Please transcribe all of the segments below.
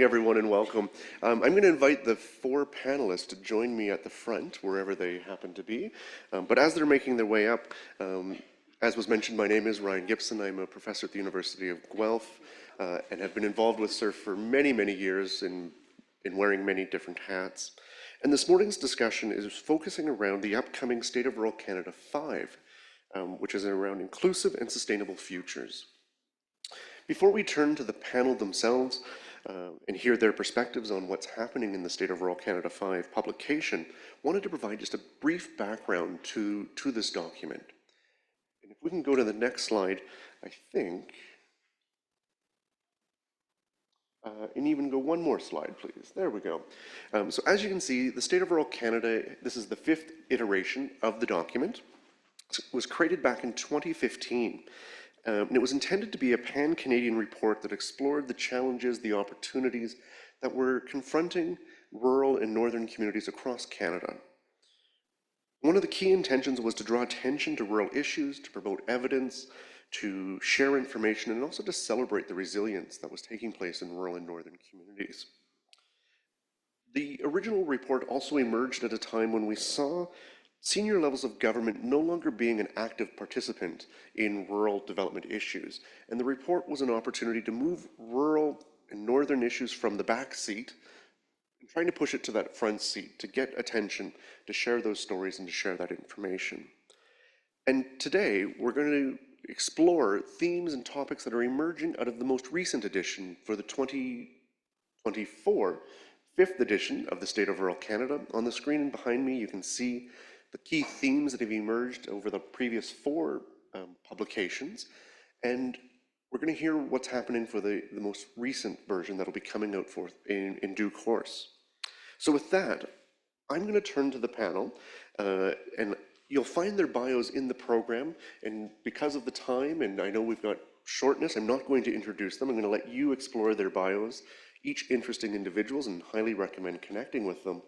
Everyone, and welcome. I'm going to invite the four panelists to join me at the front, wherever they happen to be. But as they're making their way up, as was mentioned, my name is Ryan Gibson. I'm a professor at the University of Guelph and have been involved with SURF for many, many years in wearing many different hats. And this morning's discussion is focusing around the upcoming State of Rural Canada 5, which is around inclusive and sustainable futures. Before we turn to the panel themselves, and hear their perspectives on what's happening in the State of Rural Canada 5 publication, wanted to provide just a brief background to this document. And if we can go to the next slide, I think, and even go one more slide, please. There we go. So as you can see, the State of Rural Canada, this is the 5th iteration of the document. It was created back in 2015. And it was intended to be a pan-Canadian report that explored the challenges, the opportunities that were confronting rural and northern communities across Canada. One of the key intentions was to draw attention to rural issues, to promote evidence, to share information, and also to celebrate the resilience that was taking place in rural and northern communities. The original report also emerged at a time when we saw senior levels of government no longer being an active participant in rural development issues. And the report was an opportunity to move rural and northern issues from the back seat and trying to push it to that front seat, to get attention, to share those stories and to share that information. And today we're going to explore themes and topics that are emerging out of the most recent edition for the 2024 5th edition of the State of Rural Canada. On the screen behind me, you can see the key themes that have emerged over the previous 4 publications, and we're going to hear what's happening for the most recent version that'll be coming out forth in due course. So with that, I'm going to turn to the panel, and you'll find their bios in the program, and because of the time, and I know we've got shortness, I'm not going to introduce them. I'm going to let you explore their bios, each interesting individuals, and highly recommend connecting with them.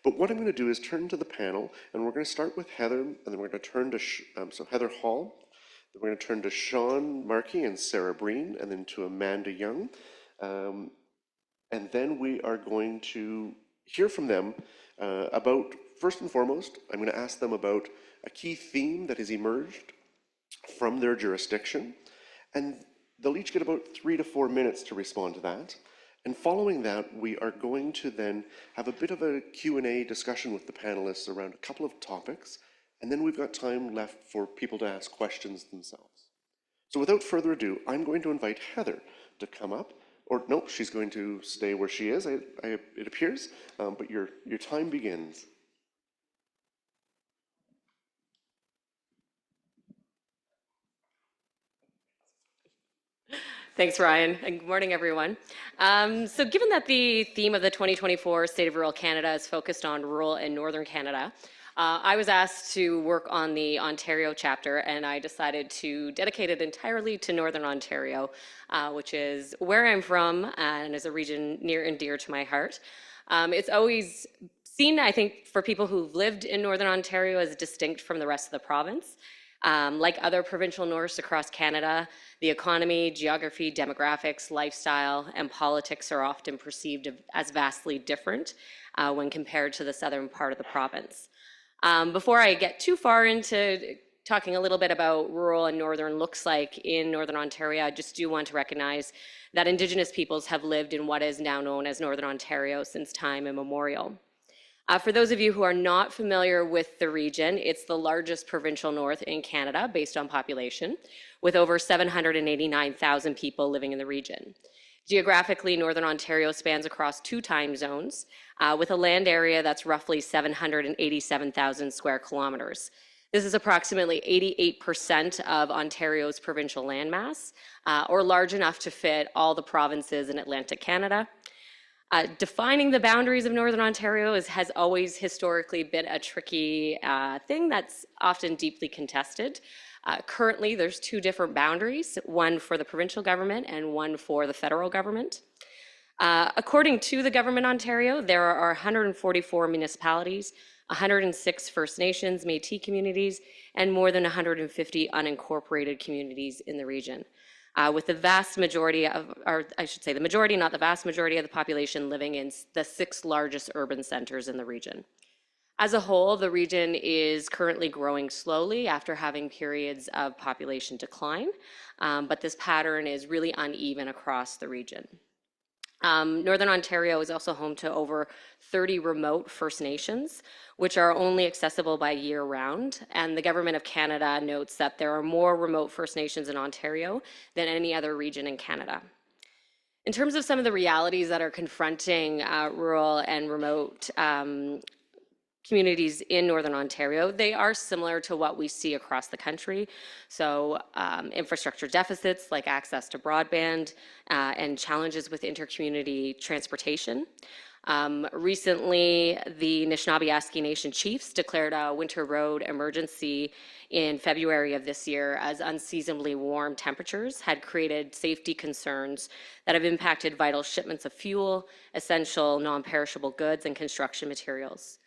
But what I'm going to do is turn to the panel, and we're going to start with Heather, and then we're going to turn to Heather Hall, then we're going to turn to Sean Markey and Sarah Breen, and then to Amanda Young, and then we are going to hear from them about, first and foremost, I'm going to ask them about a key theme that has emerged from their jurisdiction, and they'll each get about 3 to 4 minutes to respond to that. And following that, we are going to then have a bit of a Q&A discussion with the panelists around a couple of topics, and then we've got time left for people to ask questions themselves. So without further ado, I'm going to invite Heather to come up, or no, she's going to stay where she is, it appears, but your time begins. Thanks, Ryan, and good morning, everyone. So given that the theme of the 2024 State of Rural Canada is focused on rural and northern Canada, I was asked to work on the Ontario chapter, and I decided to dedicate it entirely to Northern Ontario, which is where I'm from and is a region near and dear to my heart. It's always seen, I think, for people who've lived in Northern Ontario as distinct from the rest of the province. Like other provincial norths across Canada, the economy, geography, demographics, lifestyle, and politics are often perceived as vastly different when compared to the southern part of the province. Before I get too far into talking a little bit about rural and northern looks like in Northern Ontario, I just do want to recognize that Indigenous peoples have lived in what is now known as Northern Ontario since time immemorial. For those of you who are not familiar with the region, it's the largest provincial north in Canada based on population, with over 789,000 people living in the region. Geographically, Northern Ontario spans across 2 time zones, with a land area that's roughly 787,000 square kilometers. This is approximately 88% of Ontario's provincial landmass, or large enough to fit all the provinces in Atlantic Canada. Defining the boundaries of Northern Ontario has always historically been a tricky thing that's often deeply contested. Currently, there's 2 different boundaries, one for the provincial government and one for the federal government. According to the Government Ontario, there are 144 municipalities, 106 First Nations, Métis communities, and more than 150 unincorporated communities in the region. with the vast majority of, or I should say the majority, not the vast majority of the population living in the 6 largest urban centers in the region. As a whole, the region is currently growing slowly after having periods of population decline, but this pattern is really uneven across the region. Northern Ontario is also home to over 30 remote First Nations, which are only accessible by year round. And the Government of Canada notes that there are more remote First Nations in Ontario than any other region in Canada. In terms of some of the realities that are confronting rural and remote communities in Northern Ontario, they are similar to what we see across the country. So infrastructure deficits like access to broadband and challenges with intercommunity transportation. Recently, the Anishinaabe Nation chiefs declared a winter road emergency in February of this year as unseasonably warm temperatures had created safety concerns that have impacted vital shipments of fuel, essential non-perishable goods, and construction materials.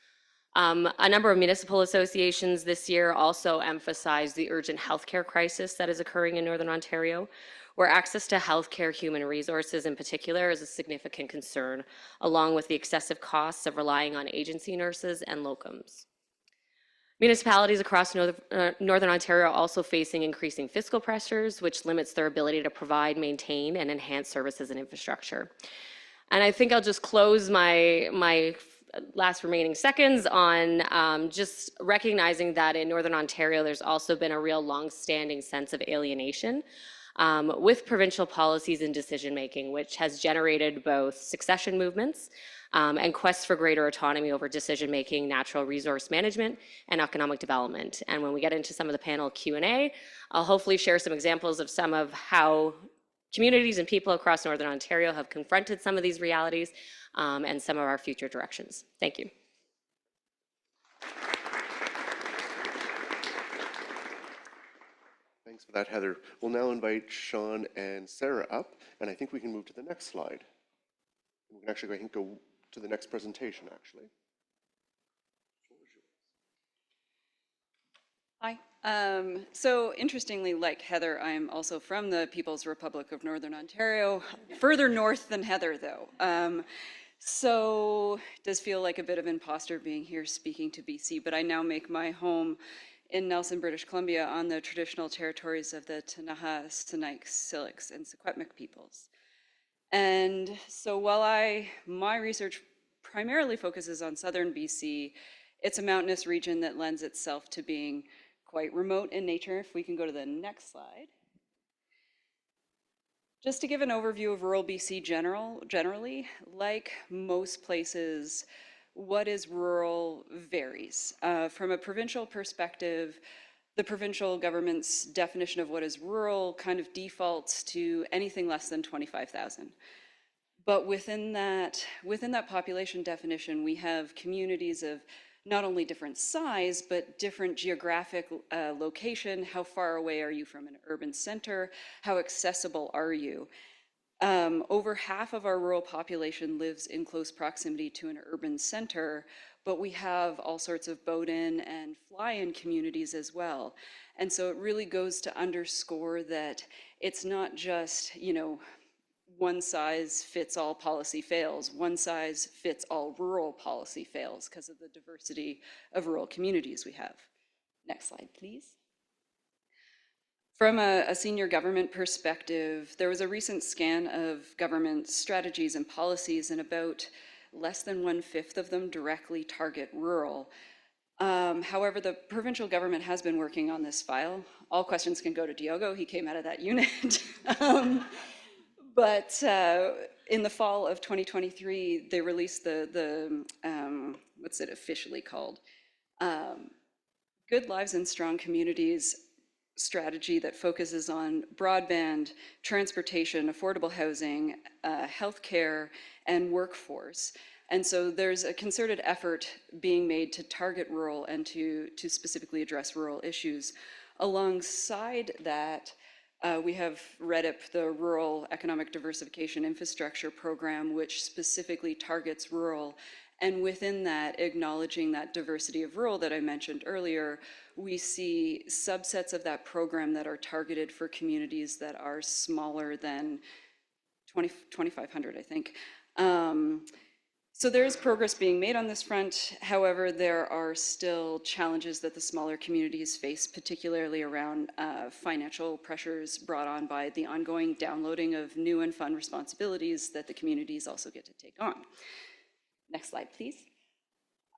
A number of municipal associations this year also emphasized the urgent healthcare crisis that is occurring in Northern Ontario, where access to healthcare human resources in particular is a significant concern, along with the excessive costs of relying on agency nurses and locums. Municipalities across Northern Ontario are also facing increasing fiscal pressures, which limits their ability to provide, maintain, and enhance services and infrastructure. And I think I'll just close my last remaining seconds on just recognizing that in Northern Ontario, there's also been a real long-standing sense of alienation with provincial policies and decision-making, which has generated both succession movements and quests for greater autonomy over decision-making, natural resource management, and economic development. And when we get into some of the panel Q&A, I'll hopefully share some examples of some of how communities and people across Northern Ontario have confronted some of these realities and some of our future directions. Thank you. Thanks for that, Heather. We'll now invite Sean and Sarah up, and I think we can move to the next slide. We can actually, I think, go to the next presentation, actually. Hi. So interestingly, like Heather, I'm also from the People's Republic of Northern Ontario, further north than Heather, though. So it does feel like a bit of imposter being here speaking to BC, but I now make my home in Nelson, British Columbia on the traditional territories of the Ktunaxa, Sinixt, Syilx, and Secwepemc peoples. And so while my research primarily focuses on southern BC, it's a mountainous region that lends itself to being quite remote in nature. If we can go to the next slide. Just to give an overview of rural BC generally, like most places, what is rural varies. From a provincial perspective, the provincial government's definition of what is rural kind of defaults to anything less than 25,000. But within that population definition, we have communities of not only different size, but different geographic location. How far away are you from an urban center? How accessible are you? Over half of our rural population lives in close proximity to an urban center, but we have all sorts of boat-in and fly-in communities as well. And so it really goes to underscore that it's not just, one size fits all policy fails, one size fits all rural policy fails because of the diversity of rural communities we have. Next slide, please. From a senior government perspective, there was a recent scan of government strategies and policies, and about less than 1/5 of them directly target rural. However, the provincial government has been working on this file. All questions can go to Diogo, he came out of that unit. But in the fall of 2023, they released the what's it officially called? Good Lives and Strong Communities strategy that focuses on broadband, transportation, affordable housing, healthcare, and workforce. And so there's a concerted effort being made to target rural and to specifically address rural issues. Alongside that, we have REDIP, the Rural Economic Diversification Infrastructure Program, which specifically targets rural And within that, acknowledging that diversity of rural that I mentioned earlier, we see subsets of that program that are targeted for communities that are smaller than 2,500, I think. So there is progress being made on this front. However, there are still challenges that the smaller communities face, particularly around financial pressures brought on by the ongoing downloading of new and fun responsibilities that the communities also get to take on. Next slide, please.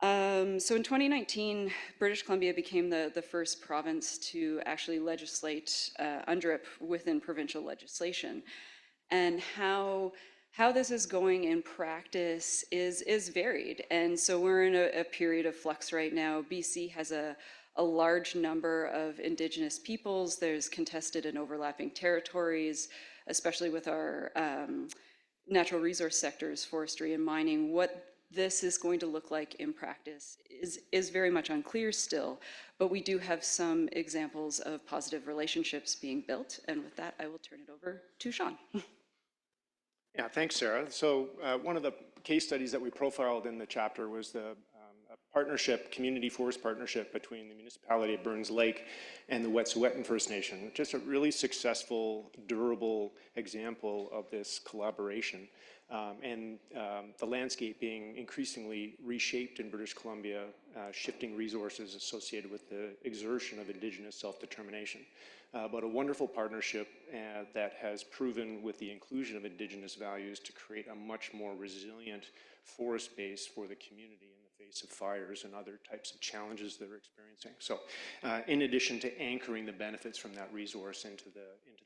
So in 2019, British Columbia became the first province to actually legislate UNDRIP within provincial legislation. And how this is going in practice is varied. And so we're in a period of flux right now. BC has a large number of Indigenous peoples. There's contested and overlapping territories, especially with our natural resource sectors, forestry and mining. What this is going to look like in practice is very much unclear still, but we do have some examples of positive relationships being built. And with that, I will turn it over to Sean. Yeah, thanks, Sarah. So one of the case studies that we profiled in the chapter was the partnership, community forest partnership between the municipality of Burns Lake and the Wet'suwet'en First Nation. Just a really successful, durable example of this collaboration. And the landscape being increasingly reshaped in British Columbia, shifting resources associated with the exertion of Indigenous self-determination. But a wonderful partnership that has proven with the inclusion of Indigenous values to create a much more resilient forest base for the community in the face of fires and other types of challenges they're experiencing. So in addition to anchoring the benefits from that resource into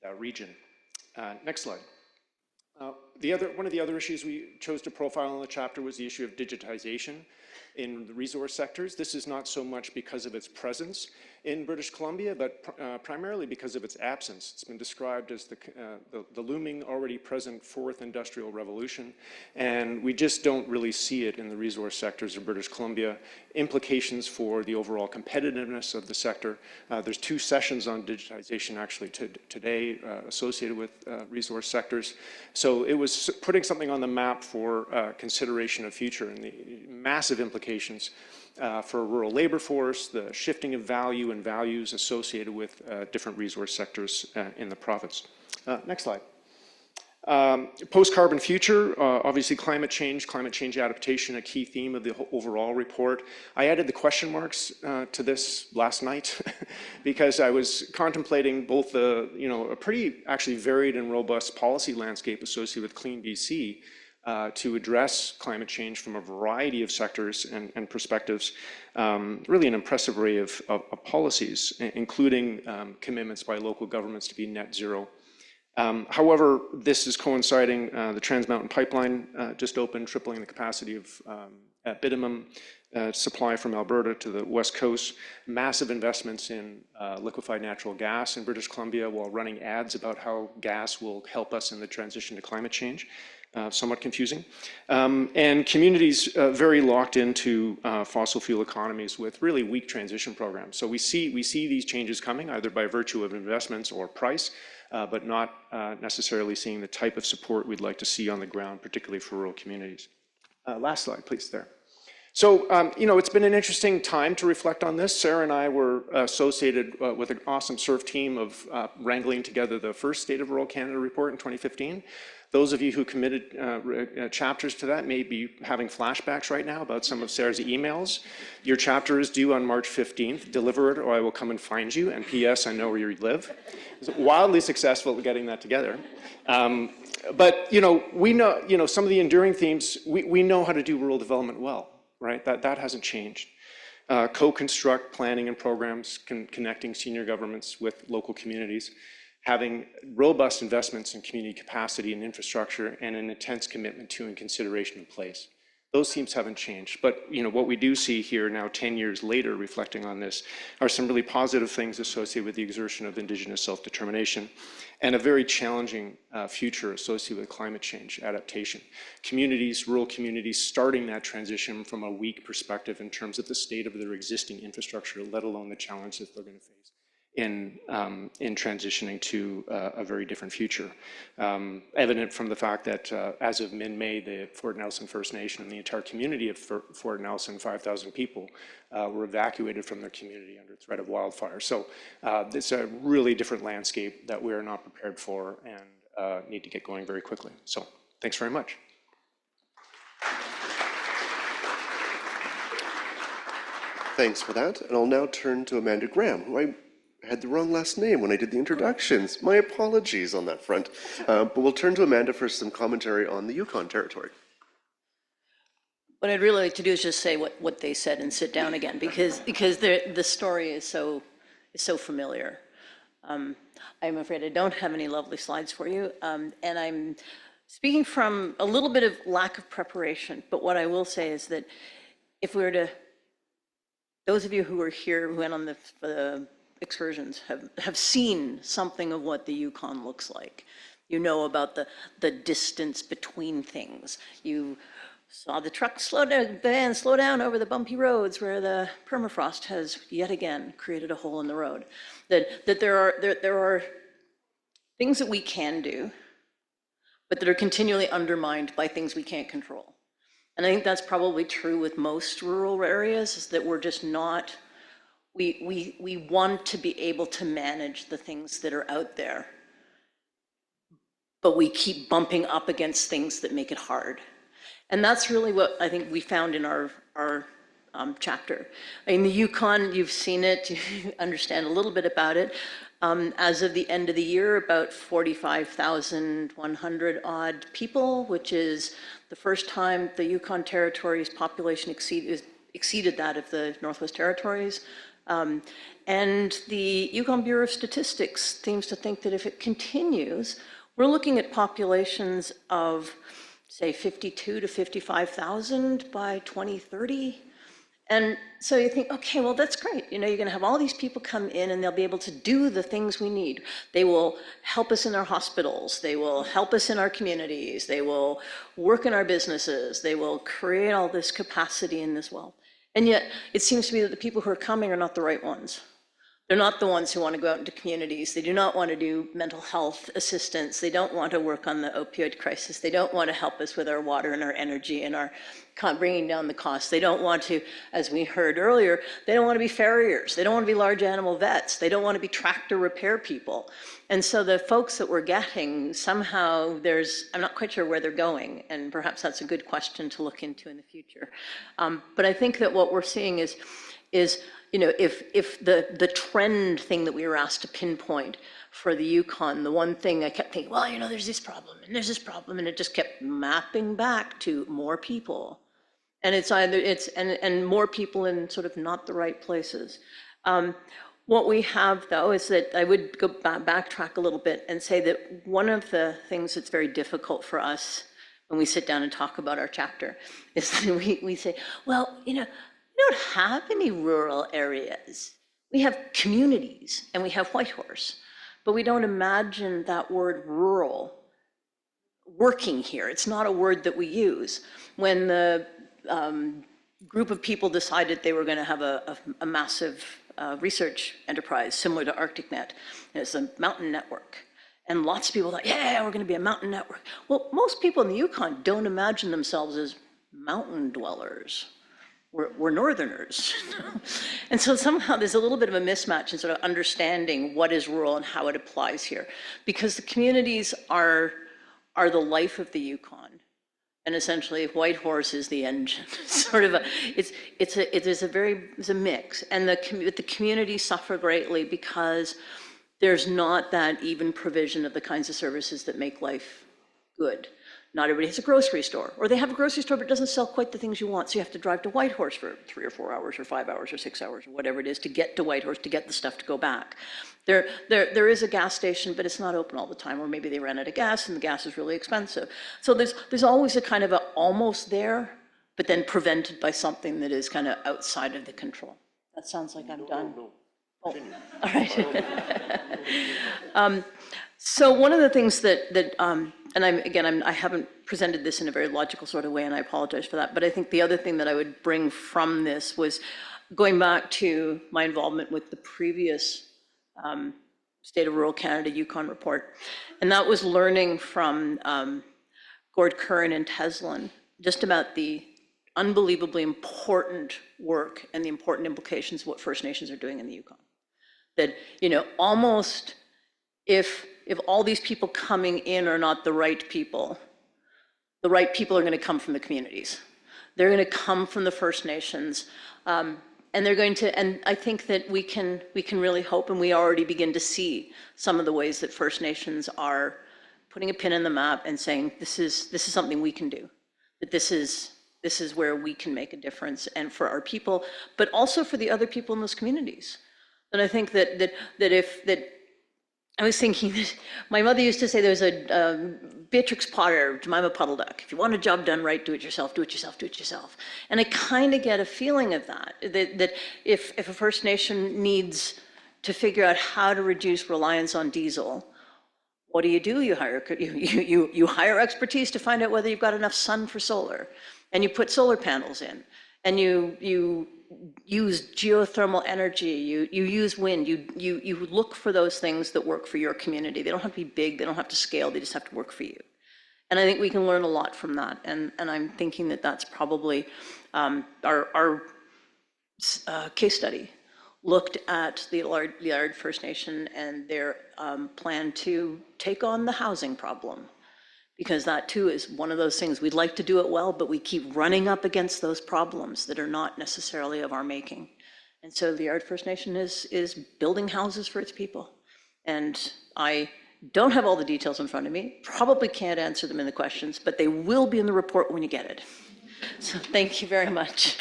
that region. Next slide. One of the other issues we chose to profile in the chapter was the issue of digitization in the resource sectors. This is not so much because of its presence in British Columbia, but primarily because of its absence. It's been described as the looming, already present fourth industrial revolution, and we just don't really see it in the resource sectors of British Columbia. Implications for the overall competitiveness of the sector. There's 2 sessions on digitization actually today associated with resource sectors. So it was putting something on the map for consideration of future and the massive implications for rural labor force, the shifting of value and values associated with different resource sectors in the province. Next slide. Post-carbon future, obviously climate change adaptation, a key theme of the overall report. I added the question marks to this last night because I was contemplating both a pretty actually varied and robust policy landscape associated with Clean BC to address climate change from a variety of sectors and perspectives. Really an impressive array of policies, including commitments by local governments to be net zero. However, this is coinciding, the Trans Mountain Pipeline just opened, tripling the capacity of bitumen supply from Alberta to the West Coast. Massive investments in liquefied natural gas in British Columbia while running ads about how gas will help us in the transition to climate change. Somewhat confusing. And communities very locked into fossil fuel economies with really weak transition programs. So we see these changes coming either by virtue of investments or price, but not necessarily seeing the type of support we'd like to see on the ground, particularly for rural communities. Last slide, please, there. So, it's been an interesting time to reflect on this. Sarah and I were associated with an awesome SURF team of wrangling together the first State of Rural Canada report in 2015. Those of you who committed chapters to that may be having flashbacks right now about some of Sarah's emails. Your chapter is due on March 15th. Deliver it or I will come and find you. And P.S. I know where you live. It was wildly successful at getting that together. But, we know, some of the enduring themes, we know how to do rural development well, right? That hasn't changed. Co-construct planning and programs, connecting senior governments with local communities, having robust investments in community capacity and infrastructure, and an intense commitment to and consideration of place. Those themes haven't changed, but what we do see here now 10 years later, reflecting on this, are some really positive things associated with the exertion of Indigenous self-determination and a very challenging future associated with climate change adaptation. Communities, rural communities, starting that transition from a weak perspective in terms of the state of their existing infrastructure, let alone the challenges they're going to face. in transitioning to a very different future. Evident from the fact that as of mid-May, the Fort Nelson First Nation and the entire community of Fort Nelson, 5,000 people, were evacuated from their community under threat of wildfire. So it's a really different landscape that we're not prepared for and need to get going very quickly. So thanks very much. Thanks for that. And I'll now turn to Amanda Graham, who I had the wrong last name when I did the introductions. My apologies on that front. But we'll turn to Amanda for some commentary on the Yukon Territory. What I'd really like to do is just say what they said and sit down again, because the story is so familiar. I'm afraid I don't have any lovely slides for you, and I'm speaking from a little bit of lack of preparation. But what I will say is that if we were to, those of you who were here, who went on the excursions, have seen something of what the Yukon looks like. You know about the distance between things. You saw the truck slow down over the bumpy roads where the permafrost has yet again created a hole in the road. That there are things that we can do, but that are continually undermined by things we can't control. And I think that's probably true with most rural areas, is that we're just not, we want to be able to manage the things that are out there, but we keep bumping up against things that make it hard. And that's really what I think we found in our chapter. In the Yukon, you've seen it, you understand a little bit about it. As of the end of the year, about 45,100 odd people, which is the first time the Yukon Territory's population exceeded that of the Northwest Territories. And the Yukon Bureau of Statistics seems to think that if it continues, we're looking at populations of, say, 52 to 55,000 by 2030. And so you think, okay, well, that's great. You know, you're going to have all these people come in and they'll be able to do the things we need. They will help us in our hospitals. They will help us in our communities. They will work in our businesses. They will create all this capacity in this wealth. And yet it seems to me that the people who are coming are not the right ones. They're not the ones who want to go out into communities. They do not want to do mental health assistance. They don't want to work on the opioid crisis. They don't want to help us with our water and our energy and our bringing down the costs. They don't want to, as we heard earlier, they don't want to be farriers. They don't want to be large animal vets. They don't want to be tractor repair people. And so the folks that we're getting, somehow I'm not quite sure where they're going, and perhaps that's a good question to look into in the future. But I think that what we're seeing is you know, if the trend thing that we were asked to pinpoint for the Yukon, the one thing I kept thinking, well, you know, there's this problem and there's this problem, and it just kept mapping back to more people. And it's either, and more people in sort of not the right places. What we have, though, is that I would go backtrack a little bit and say that one of the things that's very difficult for us when we sit down and talk about our chapter is that we say, well, you know, we don't have any rural areas. We have communities and we have Whitehorse, but we don't imagine that word rural working here. It's not a word that we use. When the group of people decided they were going to have a massive research enterprise similar to ArcticNet, it's a mountain network. And lots of people thought, yeah, we're going to be a mountain network. Well, most people in the Yukon don't imagine themselves as mountain dwellers. We're northerners. And so somehow there's a little bit of a mismatch in sort of understanding what is rural and how it applies here. Because the communities are the life of the Yukon. And essentially Whitehorse is the engine. Sort of it's a mix. And the communities suffer greatly because there's not that even provision of the kinds of services that make life good. Not everybody has a grocery store, or they have a grocery store but it doesn't sell quite the things you want, so you have to drive to Whitehorse for 3 or 4 hours or 5 hours or 6 hours or whatever it is to get to Whitehorse to get the stuff to go back. There is a gas station, but it's not open all the time, or maybe they ran out of gas and the gas is really expensive. So there's always a kind of almost there, but then prevented by something that is kind of outside of the control. That sounds like I'm done. No. Oh, all right. So one of the things that and I haven't presented this in a very logical sort of way, and I apologize for that, but I think the other thing that I would bring from this was going back to my involvement with the previous State of Rural Canada Yukon report. And that was learning from Gord Curran and Teslin just about the unbelievably important work and the important implications of what First Nations are doing in the Yukon. That, almost if all these people coming in are not the right people are going to come from the communities. They're going to come from the First Nations. And they're going to, and I think that we can really hope, and we already begin to see some of the ways that First Nations are putting a pin in the map and saying, this is something we can do. That this is where we can make a difference, and for our people, but also for the other people in those communities. And I think that I was thinking that my mother used to say there's a Beatrix Potter, Jemima Puddle Duck. If you want a job done right, do it yourself, do it yourself, do it yourself. And I kind of get a feeling of that if a First Nation needs to figure out how to reduce reliance on diesel, what do? You hire expertise to find out whether you've got enough sun for solar, and you put solar panels in, and you use geothermal energy, you use wind, you look for those things that work for your community. They don't have to be big, they don't have to scale, they just have to work for you. And I think we can learn a lot from that. And I'm thinking that that's probably our case study looked at the Liard First Nation and their plan to take on the housing problem. Because that too is one of those things, we'd like to do it well, but we keep running up against those problems that are not necessarily of our making. And so the Liard First Nation is building houses for its people. And I don't have all the details in front of me, probably can't answer them in the questions, but they will be in the report when you get it. So thank you very much.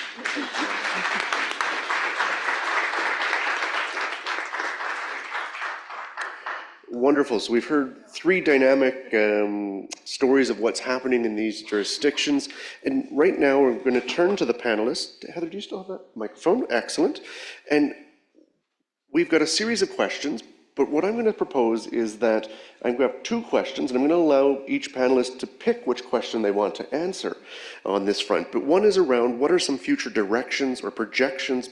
Wonderful. So we've heard three dynamic stories of what's happening in these jurisdictions. And right now we're going to turn to the panelists. Heather, do you still have that microphone? Excellent. And we've got a series of questions, but what I'm going to propose is that I'm going to have two questions, and I'm going to allow each panelist to pick which question they want to answer on this front. But one is around what are some future directions or projections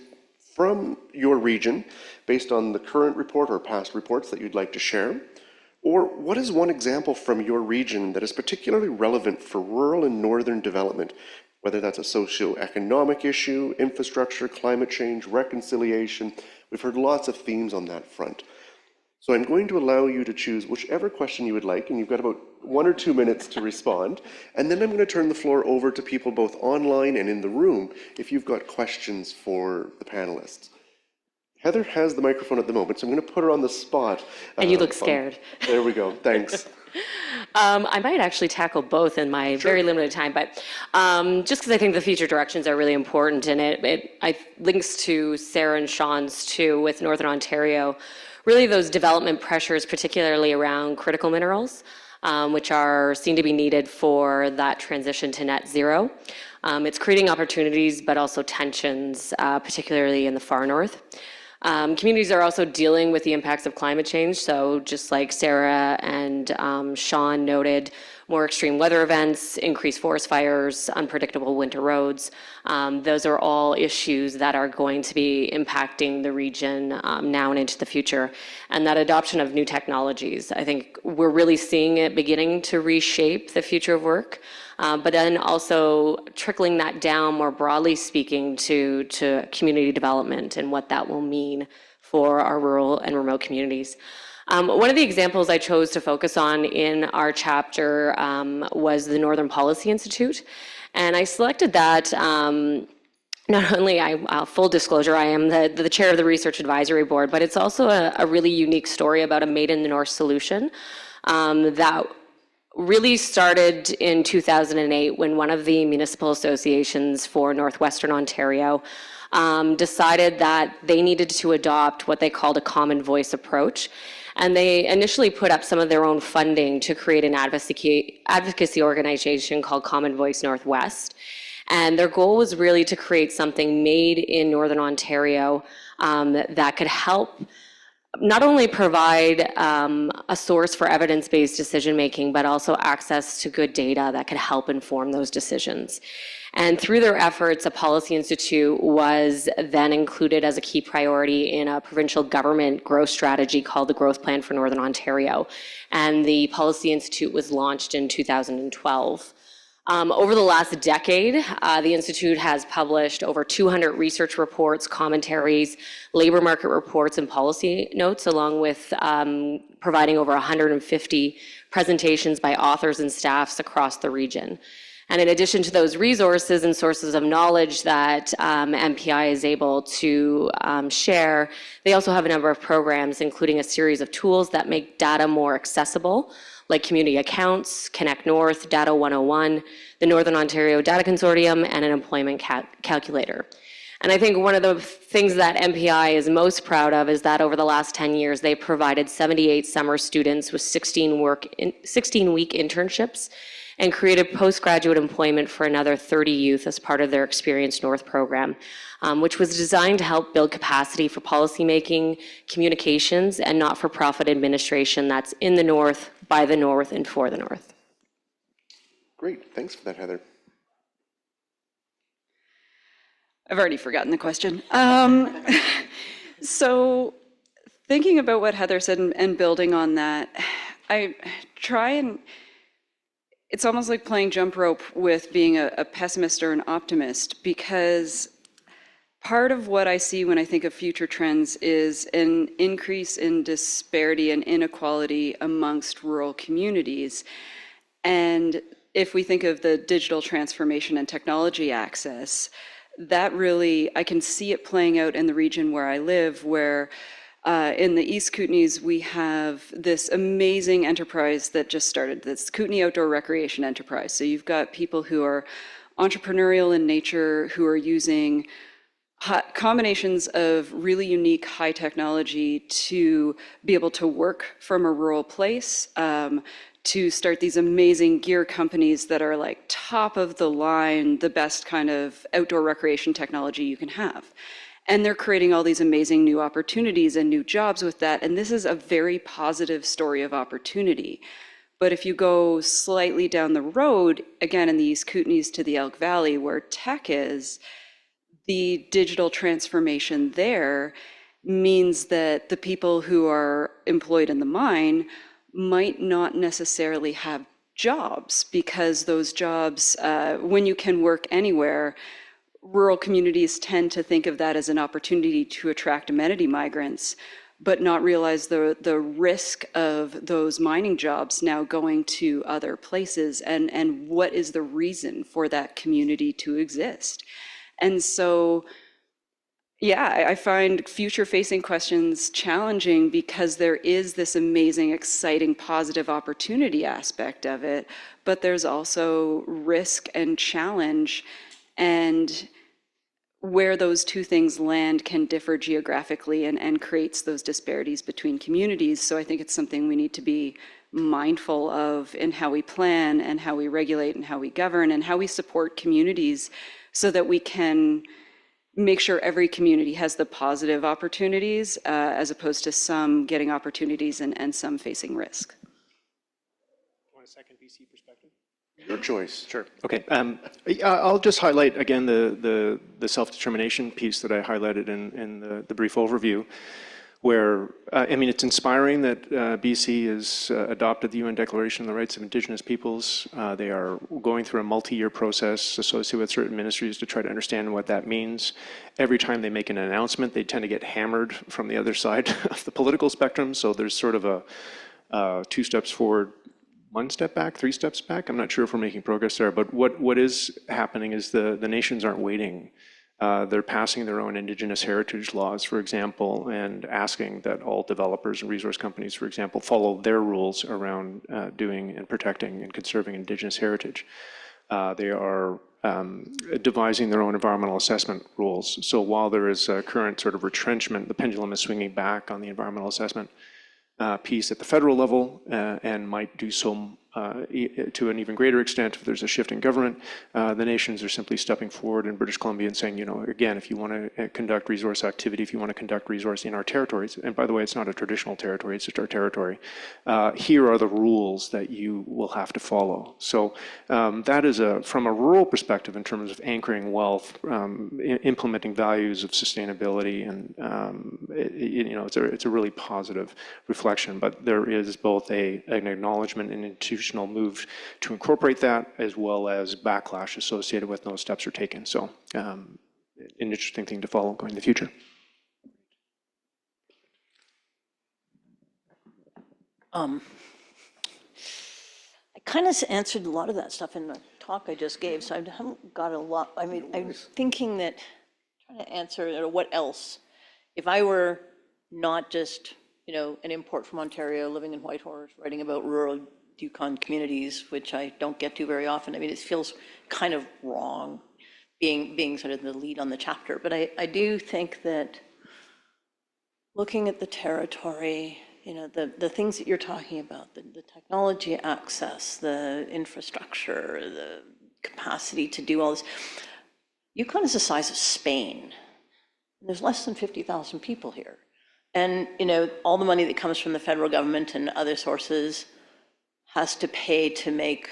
from your region based on the current report or past reports that you'd like to share? Or what is one example from your region that is particularly relevant for rural and northern development, whether that's a socio-economic issue, infrastructure, climate change, reconciliation? We've heard lots of themes on that front. So I'm going to allow you to choose whichever question you would like, and you've got about 1 or 2 minutes to respond. And then I'm going to turn the floor over to people both online and in the room if you've got questions for the panelists. Heather has the microphone at the moment, so I'm going to put her on the spot. And you look scared. There we go. Thanks. I might actually tackle both in my very limited time, but just because I think the future directions are really important, and it links to Sarah and Sean's too with Northern Ontario. Really those development pressures, particularly around critical minerals, which are seen to be needed for that transition to net zero. It's creating opportunities, but also tensions, particularly in the far north. Communities are also dealing with the impacts of climate change. So just like Sarah and Sean noted, more extreme weather events, increased forest fires, unpredictable winter roads. Those are all issues that are going to be impacting the region now and into the future. And that adoption of new technologies, I think we're really seeing it beginning to reshape the future of work. But then also trickling that down more broadly speaking to community development and what that will mean for our rural and remote communities. One of the examples I chose to focus on in our chapter was the Northern Policy Institute. And I selected that not only, full disclosure, I am the chair of the Research Advisory Board, but it's also a really unique story about a Made in the North solution that really started in 2008 when one of the municipal associations for Northwestern Ontario decided that they needed to adopt what they called a common voice approach. And they initially put up some of their own funding to create an advocacy organization called Common Voice Northwest. And their goal was really to create something made in Northern Ontario that could help not only provide a source for evidence-based decision-making, but also access to good data that could help inform those decisions. And through their efforts, a policy institute was then included as a key priority in a provincial government growth strategy called the Growth Plan for Northern Ontario. And the policy institute was launched in 2012. Over the last decade, the Institute has published over 200 research reports, commentaries, labor market reports, and policy notes, along with providing over 150 presentations by authors and staffs across the region. And in addition to those resources and sources of knowledge that MPI is able to share, they also have a number of programs, including a series of tools that make data more accessible, like Community Accounts, Connect North, Data 101, the Northern Ontario Data Consortium, and an employment calculator. And I think one of the things that MPI is most proud of is that over the last 10 years, they provided 78 summer students with 16-week internships and created postgraduate employment for another 30 youth as part of their Experience North program, which was designed to help build capacity for policymaking, communications, and not-for-profit administration that's in the North, by the North, and for the North. Great, thanks for that, Heather. I've already forgotten the question. So thinking about what Heather said and building on that, I try and, it's almost like playing jump rope with being a pessimist or an optimist, because part of what I see when I think of future trends is an increase in disparity and inequality amongst rural communities. And if we think of the digital transformation and technology access, that really, I can see it playing out in the region where I live, where in the East Kootenays, we have this amazing enterprise that just started, this Kootenay Outdoor Recreation Enterprise. So you've got people who are entrepreneurial in nature, who are using combinations of really unique high technology to be able to work from a rural place, to start these amazing gear companies that are like top of the line, the best kind of outdoor recreation technology you can have. And they're creating all these amazing new opportunities and new jobs with that. And this is a very positive story of opportunity. But if you go slightly down the road, again, in the East Kootenays to the Elk Valley, where tech is, the digital transformation there means that the people who are employed in the mine might not necessarily have jobs, because those jobs, when you can work anywhere, rural communities tend to think of that as an opportunity to attract amenity migrants, but not realize the risk of those mining jobs now going to other places, and what is the reason for that community to exist. And so, yeah, I find future-facing questions challenging because there is this amazing, exciting, positive opportunity aspect of it, but there's also risk and challenge, and where those two things land can differ geographically and creates those disparities between communities. So I think it's something we need to be mindful of in how we plan and how we regulate and how we govern and how we support communities, so that we can make sure every community has the positive opportunities, as opposed to some getting opportunities and some facing risk. Want a second BC perspective? Your choice. Sure. Okay. I'll just highlight again the self-determination piece that I highlighted in the brief overview, where I mean, it's inspiring that BC has adopted the UN Declaration on the Rights of Indigenous Peoples. They are going through a multi-year process associated with certain ministries to try to understand what that means. Every time they make an announcement, they tend to get hammered from the other side of the political spectrum. So there's sort of a 2 steps forward, 1 step back, 3 steps back. I'm not sure if we're making progress there, but what is happening is the nations aren't waiting. They're passing their own Indigenous heritage laws, for example, and asking that all developers and resource companies, for example, follow their rules around doing and protecting and conserving Indigenous heritage. They are devising their own environmental assessment rules. So while there is a current sort of retrenchment, the pendulum is swinging back on the environmental assessment piece at the federal level, and might do so to an even greater extent, if there's a shift in government, the nations are simply stepping forward in British Columbia and saying, again, if you want to conduct resource activity, if you want to conduct resource in our territories, and by the way, it's not a traditional territory, it's just our territory, here are the rules that you will have to follow. So that is, from a rural perspective, in terms of anchoring wealth, implementing values of sustainability, and it's a really positive reflection. But there is both an acknowledgement and institutional move to incorporate that, as well as backlash associated with those steps are taken. So an interesting thing to follow going in the future. I kind of answered a lot of that stuff in the talk I just gave, so I haven't got a lot. I mean, I'm thinking that, trying to answer what else. If I were not just, an import from Ontario, living in Whitehorse, writing about rural Yukon communities, which I don't get to very often. I mean, it feels kind of wrong being sort of the lead on the chapter, but I do think that looking at the territory, the things that you're talking about, the technology access, the infrastructure, the capacity to do all this. Yukon is the size of Spain. There's less than 50,000 people here. And, all the money that comes from the federal government and other sources has to pay to make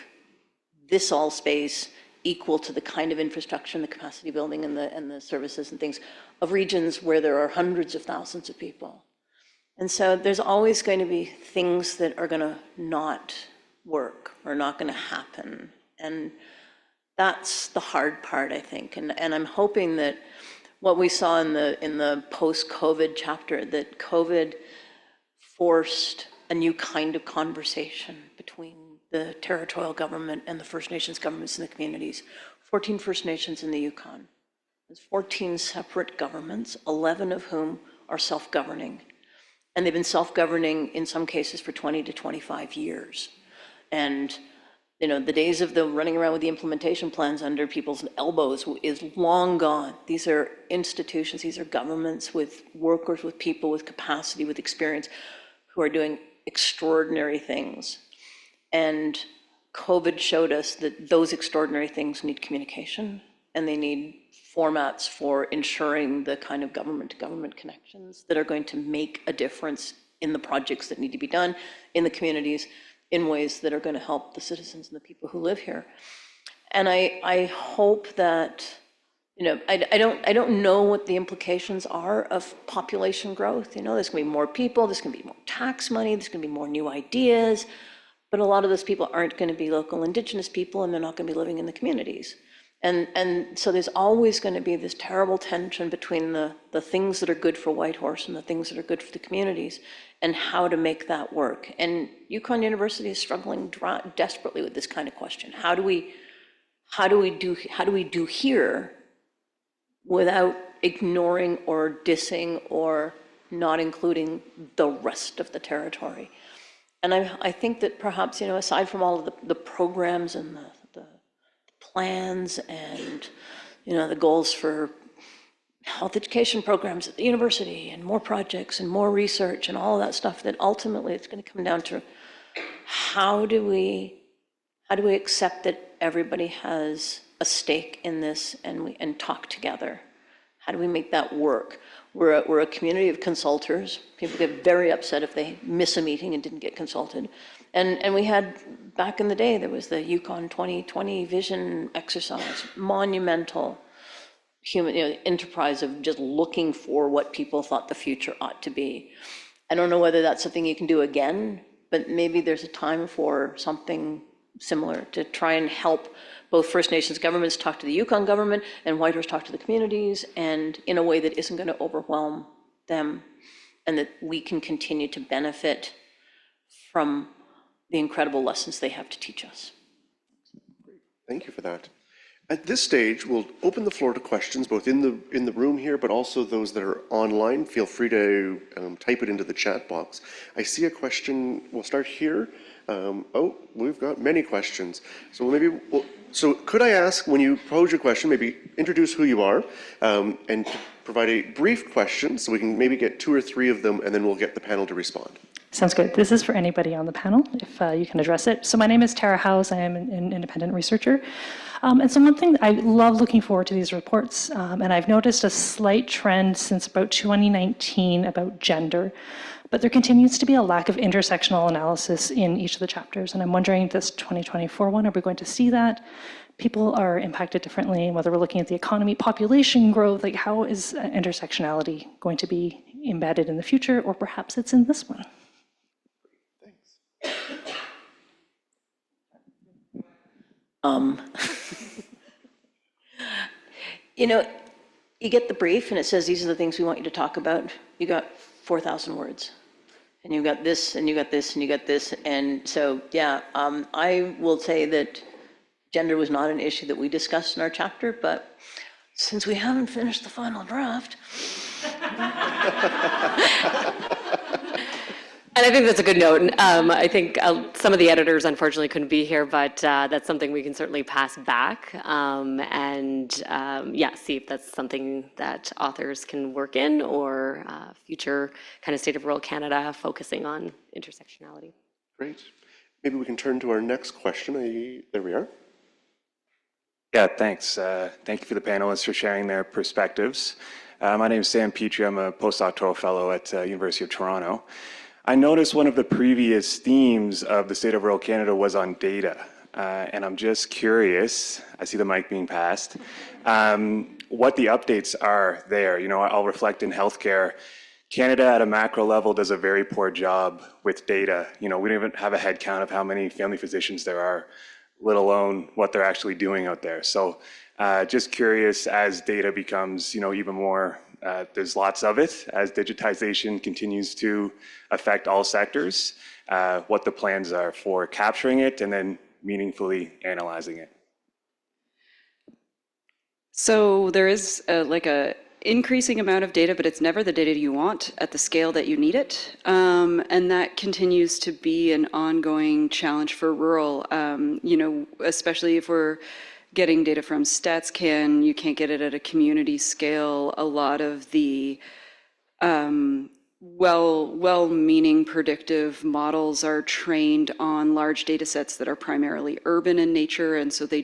this all space equal to the kind of infrastructure and the capacity building and the services and things of regions where there are hundreds of thousands of people. And so there's always going to be things that are going to not work or not going to happen. And that's the hard part, I think. And I'm hoping that what we saw in the post-COVID chapter, that COVID forced a new kind of conversation between the territorial government and the First Nations governments in the communities. 14 First Nations in the Yukon. There's 14 separate governments, 11 of whom are self-governing. And they've been self-governing in some cases for 20 to 25 years. And the days of the running around with the implementation plans under people's elbows is long gone. These are institutions, these are governments with workers, with people with capacity, with experience, who are doing extraordinary things. And COVID showed us that those extraordinary things need communication, and they need formats for ensuring the kind of government-to-government connections that are going to make a difference in the projects that need to be done in the communities in ways that are going to help the citizens and the people who live here. And I hope that, I don't know what the implications are of population growth. There's going to be more people, there's going to be more tax money, there's going to be more new ideas, but a lot of those people aren't going to be local Indigenous people, and they're not going to be living in the communities. And so there's always going to be this terrible tension between the things that are good for Whitehorse and the things that are good for the communities, and how to make that work. And Yukon University is struggling desperately with this kind of question. How do we do here without ignoring or dissing or not including the rest of the territory? And I think that perhaps, aside from all of the programs and the plans and, the goals for health education programs at the university and more projects and more research and all of that stuff, that ultimately it's going to come down to how do we accept that everybody has a stake in this and talk together? How do we make that work? We're a community of consultors. People get very upset if they miss a meeting and didn't get consulted. And we had, back in the day, there was the Yukon 2020 vision exercise, monumental human enterprise of just looking for what people thought the future ought to be. I don't know whether that's something you can do again, but maybe there's a time for something similar to try and help both First Nations governments talk to the Yukon government and Whitehorse talk to the communities, and in a way that isn't going to overwhelm them, and that we can continue to benefit from the incredible lessons they have to teach us. Thank you for that. At this stage, we'll open the floor to questions, both in the room here, but also those that are online. Feel free to type it into the chat box. I see a question. We'll start here. Oh, we've got many questions. So maybe So could I ask, when you pose your question, maybe introduce who you are and provide a brief question so we can maybe get 2 or 3 of them and then we'll get the panel to respond. Sounds good. This is for anybody on the panel, if you can address it. So my name is Tara Howes. I am an independent researcher. And so one thing, I love looking forward to these reports, and I've noticed a slight trend since about 2019 about gender, but there continues to be a lack of intersectional analysis in each of the chapters. And I'm wondering, this 2024 one, are we going to see that? People are impacted differently, whether we're looking at the economy, population growth, like how is intersectionality going to be embedded in the future, or perhaps it's in this one? You know, you get the brief and it says, these are the things we want you to talk about. You got 4,000 words. And you got this, and you got this, and you got this. And so, yeah, I will say that gender was not an issue that we discussed in our chapter, but since we haven't finished the final draft. And I think that's a good note. I think some of the editors unfortunately couldn't be here, but that's something we can certainly pass back yeah, see if that's something that authors can work in or future kind of State of Rural Canada focusing on intersectionality. Great. Maybe we can turn to our next question. There we are. Yeah, thanks. Thank you for the panelists for sharing their perspectives. My name is Sam Petrie. I'm a postdoctoral fellow at University of Toronto. I noticed one of the previous themes of the State of Rural Canada was on data. And I'm just curious, I see the mic being passed, what the updates are there. You know, I'll reflect in healthcare. Canada at a macro level does a very poor job with data. You know, we don't even have a head count of how many family physicians there are, let alone what they're actually doing out there. So just curious, as data becomes, you know, even more, there's lots of it, as digitization continues to affect all sectors, what the plans are for capturing it and then meaningfully analyzing it. So there is like a increasing amount of data, but it's never the data you want at the scale that you need it. And that continues to be an ongoing challenge for rural, you know, especially if we're getting data from StatsCan, you can't get it at a community scale. A lot of the well-meaning predictive models are trained on large data sets that are primarily urban in nature, and so they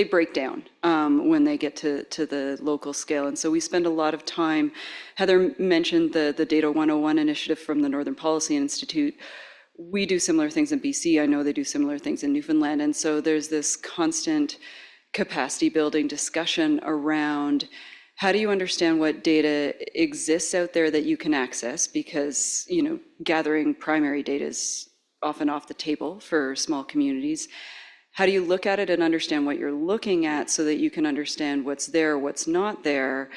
break down when they get to the local scale. And so we spend a lot of time, Heather mentioned the Data 101 initiative from the Northern Policy Institute. We do similar things in BC. I know they do similar things in Newfoundland. And so there's this constant capacity building discussion around how do you understand what data exists out there that you can access? Because, you know, gathering primary data is often off the table for small communities. How do you look at it and understand what you're looking at so that you can understand what's there, what's not there?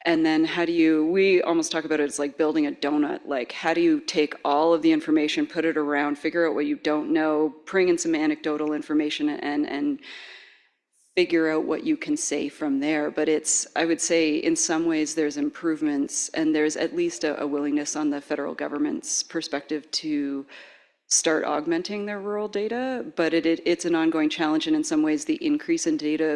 And then how do you, we almost talk about it as like building a donut. Like, how do you take all of the information, put it around, figure out what you don't know, bring in some anecdotal information and figure out what you can say from there. But it's, I would say in some ways there's improvements and there's at least a willingness on the federal government's perspective to start augmenting their rural data, but it's an ongoing challenge, and in some ways the increase in data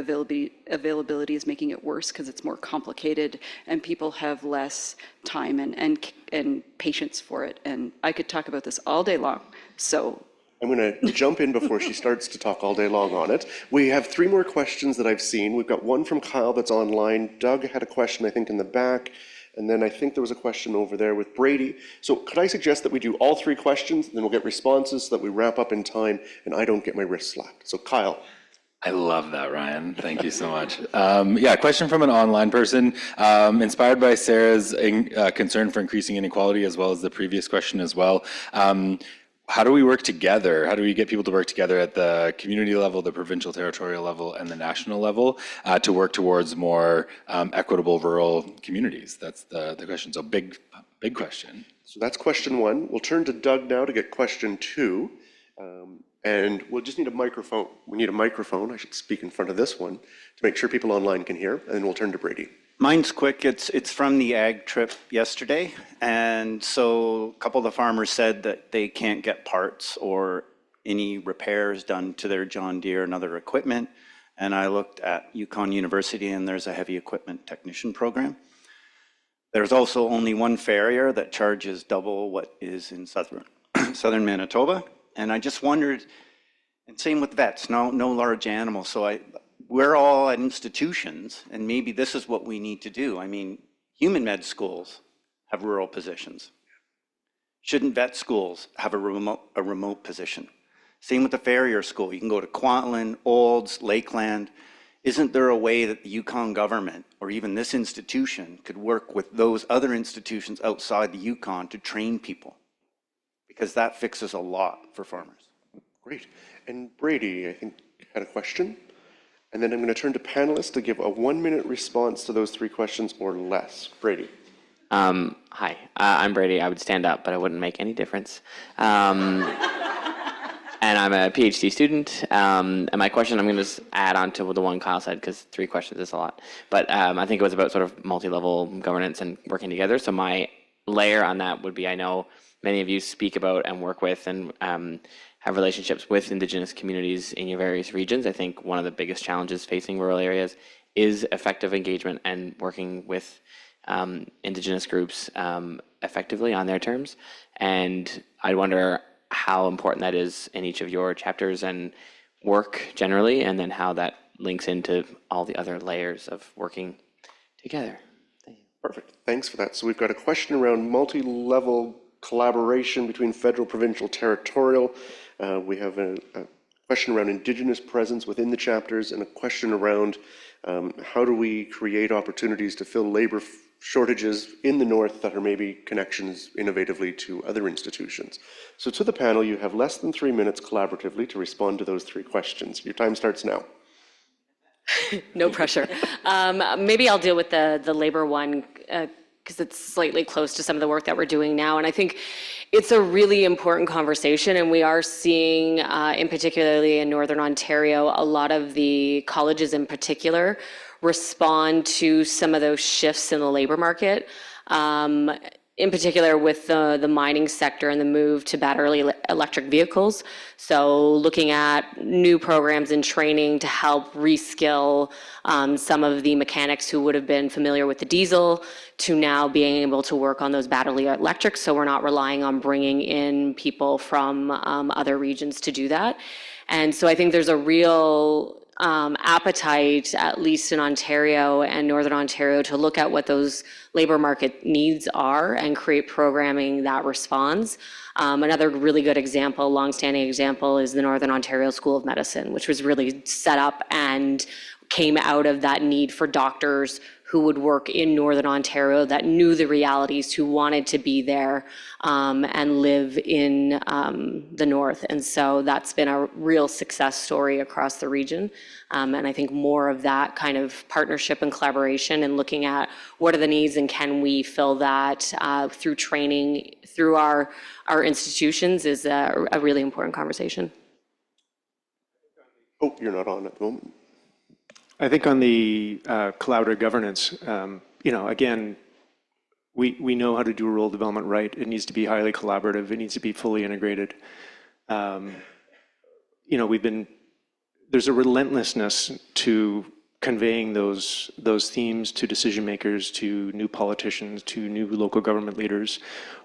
availability is making it worse because it's more complicated and people have less time and patience for it. And I could talk about this all day long, so. I'm going to jump in before she starts to talk all day long on it. We have 3 more questions that I've seen. We've got one from Kyle that's online. Doug had a question, I think, in the back. And then I think there was a question over there with Brady. So could I suggest that we do all 3 questions, then we'll get responses so that we wrap up in time and I don't get my wrist slapped. So Kyle. I love that, Ryan. Thank you so much. Yeah, question from an online person, inspired by Sarah's concern for increasing inequality, as well as the previous question as well. How do we work together? How do we get people to work together at the community level, the provincial territorial level, and the national level to work towards more equitable rural communities? That's the question. So big question. So that's question 1. We'll turn to Doug now to get question 2. And we'll just need a microphone. We need a microphone. I should speak in front of this one to make sure people online can hear. And then we'll turn to Brady. Mine's quick. It's from the ag trip yesterday. And so a couple of the farmers said that they can't get parts or any repairs done to their John Deere and other equipment. And I looked at Yukon University, and there's a heavy equipment technician program. There's also only one farrier that charges double what is in southern Manitoba. And I just wondered, and same with vets, no large animals. So we're all at institutions, and maybe this is what we need to do. I mean, human med schools have rural positions. Shouldn't vet schools have a remote position? Same with the farrier school. You can go to Kwantlen, Olds, Lakeland. Isn't there a way that the Yukon government or even this institution could work with those other institutions outside the Yukon to train people? Because that fixes a lot for farmers. Great. And Brady, I think, had a question. And then I'm going to turn to panelists to give a 1-minute response to those 3 questions or less. Brady. Hi, I'm Brady. I would stand up, but it wouldn't make any difference. And I'm a PhD student. And my question, I'm going to just add on to the one Kyle said, because 3 questions is a lot. But I think it was about sort of multi-level governance and working together. So my layer on that would be, I know many of you speak about and work with and have relationships with Indigenous communities in your various regions. I think one of the biggest challenges facing rural areas is effective engagement and working with Indigenous groups effectively on their terms. And I wonder how important that is in each of your chapters and work generally, and then how that links into all the other layers of working together. Thank you. Perfect. Thanks for that. So we've got a question around multi-level collaboration between federal, provincial, territorial. We have a question around Indigenous presence within the chapters, and a question around how do we create opportunities to fill labor shortages in the north that are maybe connections innovatively to other institutions. So to the panel, you have less than 3 minutes collaboratively to respond to those 3 questions. Your time starts now. No pressure. Maybe I'll deal with the labor one because it's slightly close to some of the work that we're doing now. And I think it's a really important conversation. And we are seeing, in particularly in Northern Ontario, a lot of the colleges in particular respond to some of those shifts in the labor market. In particular with the mining sector and the move to battery electric vehicles. So looking at new programs and training to help reskill some of the mechanics who would have been familiar with the diesel to now being able to work on those battery electric. So we're not relying on bringing in people from other regions to do that. And so I think there's a real appetite, at least in Ontario and Northern Ontario, to look at what those labor market needs are and create programming that responds. Another really good example, longstanding example, is the Northern Ontario School of Medicine, which was really set up and came out of that need for doctors who would work in Northern Ontario that knew the realities, who wanted to be there and live in the North. And so that's been a real success story across the region. And I think more of that kind of partnership and collaboration and looking at what are the needs and can we fill that through training, through our institutions is a really important conversation. Oh, you're not on at the moment. I think on the collaborative governance, again, we know how to do rural development right. It needs to be highly collaborative. It needs to be fully integrated. There's a relentlessness to conveying those themes to decision makers, to new politicians, to new local government leaders,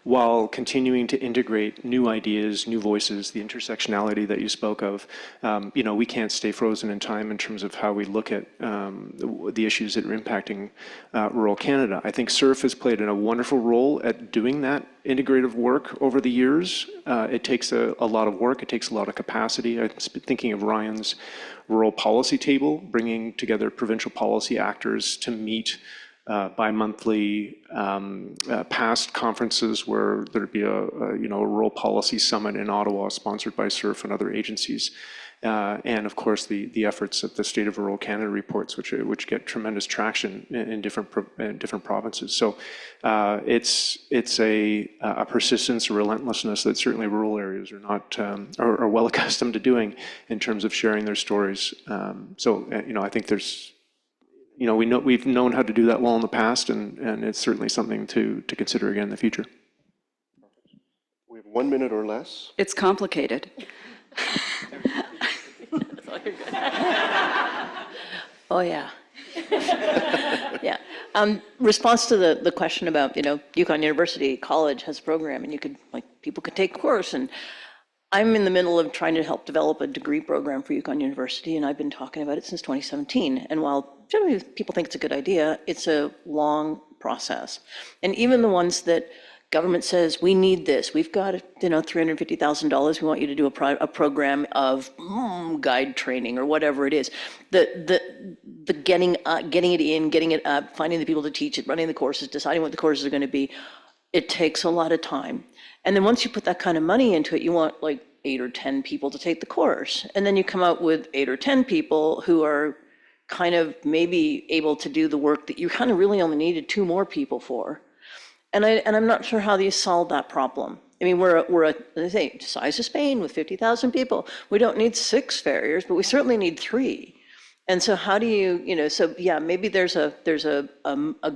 while continuing to integrate new ideas, new voices, the intersectionality that you spoke of. We can't stay frozen in time in terms of how we look at the issues that are impacting rural Canada. I think SURF has played a wonderful role at doing that integrative work over the years. It takes a lot of work. It takes a lot of capacity. I'm thinking of Ryan's rural policy table, bringing together provincial policy actors to meet bi-monthly past conferences where there'd be a rural policy summit in Ottawa sponsored by SURF and other agencies. And of course, the efforts of the State of Rural Canada reports, which get tremendous traction in different provinces. So it's a persistence, a relentlessness that certainly rural areas are not are well accustomed to doing in terms of sharing their stories. I think there's we've known how to do that well in the past, and it's certainly something to consider again in the future. We have 1 minute or less. It's complicated. That's all you're good. Oh, yeah. Yeah. Response to the question about, UConn University College has a program and people could take a course. And I'm in the middle of trying to help develop a degree program for UConn University, and I've been talking about it since 2017. And while generally people think it's a good idea, it's a long process. And even the ones that government says, we need this, we've got, $350,000, we want you to do a program of guide training or whatever it is. The getting it in, getting it up, finding the people to teach it, running the courses, deciding what the courses are going to be, it takes a lot of time. And then once you put that kind of money into it, you want like 8 or 10 people to take the course. And then you come out with 8 or 10 people who are kind of maybe able to do the work that you kind of really only needed 2 more people for. And I'm not sure how you solve that problem. I mean, we're the size of Spain with 50,000 people. We don't need 6 farriers, but we certainly need 3. And so how do you, so yeah, maybe there's a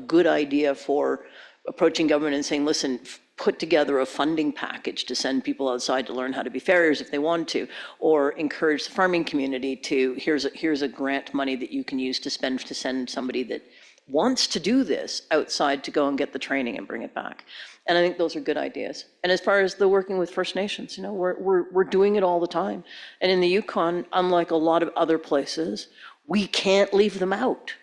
good idea for approaching government and saying, listen, put together a funding package to send people outside to learn how to be farriers if they want to, or encourage the farming community to, here's a grant money that you can use to spend to send somebody that wants to do this outside to go and get the training and bring it back. And I think those are good ideas. And as far as the working with First Nations, we're doing it all the time. And in the Yukon, unlike a lot of other places, we can't leave them out.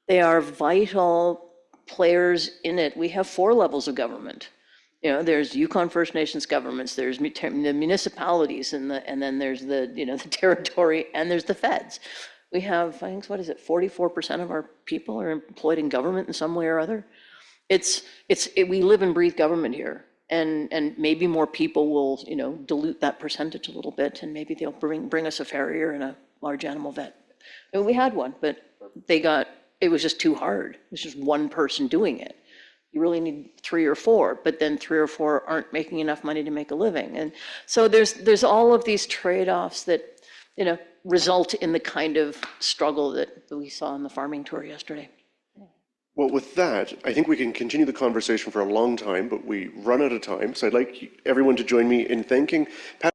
They are vital players in it. We have 4 levels of government. There's Yukon First Nations governments, there's the municipalities, and then there's the territory, and there's the feds. We have, I think, 44% of our people are employed in government in some way or other. We live and breathe government here, and maybe more people will, dilute that percentage a little bit, and maybe they'll bring us a farrier and a large animal vet. And we had one, but it was just too hard. It was just one person doing it. You really need 3 or 4, but then 3 or 4 aren't making enough money to make a living. And so there's all of these trade-offs that, result in the kind of struggle that we saw on the farming tour yesterday. Well, with that, I think we can continue the conversation for a long time, but we run out of time. So I'd like everyone to join me in thanking Pat